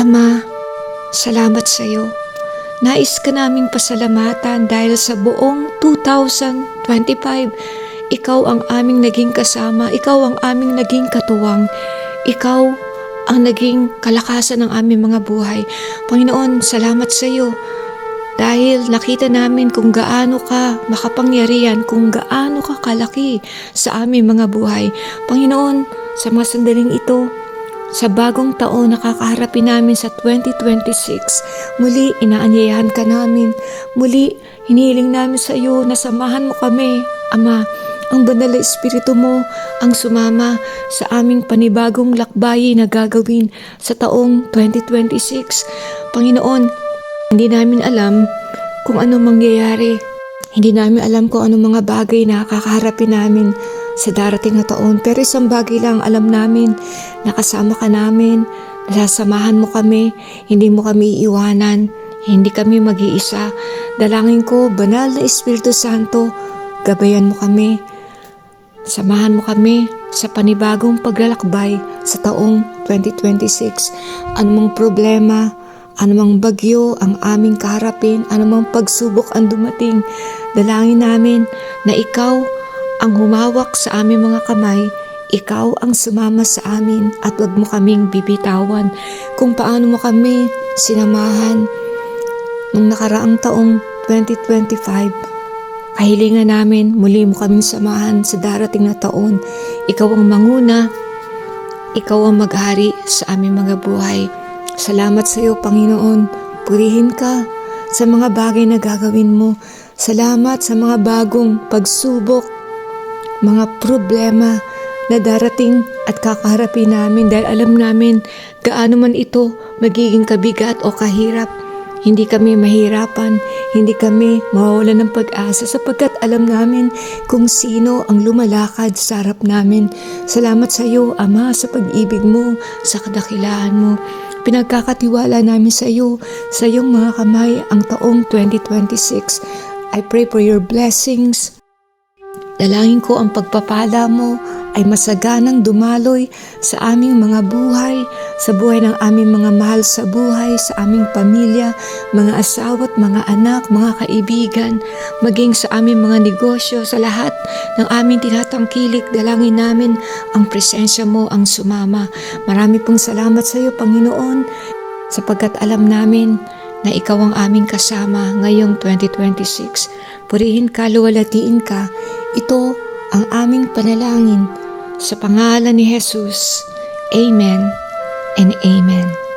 Ama, salamat sa iyo. Nais ka naming pasalamatan dahil sa buong 2025, ikaw ang aming naging kasama, ikaw ang aming naging katuwang, ikaw ang naging kalakasan ng aming mga buhay. Panginoon, salamat sa iyo dahil nakita namin kung gaano ka makapangyarihan, kung gaano ka kalaki sa aming mga buhay. Panginoon, sa mga sandaling ito, sa bagong taon na kakaharapin namin sa 2026, muli inaanyayahan ka namin. Muli hinihiling namin sa iyo na samahan mo kami, Ama. Ang banal na Espiritu mo ang sumama sa aming panibagong lakbayin na gagawin sa taong 2026. Panginoon, hindi namin alam kung ano mangyayari. Hindi namin alam kung ano mga bagay na kakaharapin namin sa darating na taon. Pero isang bagay lang alam namin, nakasama ka namin, nasasamahan mo kami, hindi mo kami iiwanan, hindi kami mag-iisa. Dalangin ko, banal na Espiritu Santo, gabayan mo kami, samahan mo kami sa panibagong paglalakbay sa taong 2026. Anumang problema, anumang bagyo ang aming kaharapin, anumang pagsubok ang dumating, dalangin namin na ikaw ang humawak sa aming mga kamay, ikaw ang sumama sa amin at wag mo kaming bibitawan. Kung paano mo kami sinamahan nung nakaraang taong 2025, kahilingan namin muli mo kaming samahan sa darating na taon. Ikaw ang manguna, ikaw ang maghari sa aming mga buhay. Salamat sa iyo, Panginoon. Purihin ka sa mga bagay na gagawin mo. Salamat sa mga bagong pagsubok, mga problema na darating at kakaharapin namin dahil alam namin gaano man ito magiging kabigat o kahirap. Hindi kami mahirapan, hindi kami mawawalan ng pag-asa sapagkat alam namin kung sino ang lumalakad sa harap namin. Salamat sa iyo, Ama, sa pag-ibig mo, sa kadakilaan mo. Pinagkakatiwala namin sa iyo, sa iyong mga kamay ang taong 2026. I pray for your blessings. Dalangin ko ang pagpapala mo ay masaganang dumaloy sa aming mga buhay, sa buhay ng aming mga mahal sa buhay, sa aming pamilya, mga asawa at mga anak, mga kaibigan, maging sa aming mga negosyo, sa lahat ng aming tinatangkilik. Dalangin namin ang presensya mo ang sumama. Marami pong salamat sa iyo, Panginoon, sapagkat alam namin na ikaw ang aming kasama ngayong 2026. Purihin ka, luwalhatiin ka. Ito ang aming panalangin sa pangalan ni Jesus. Amen and Amen.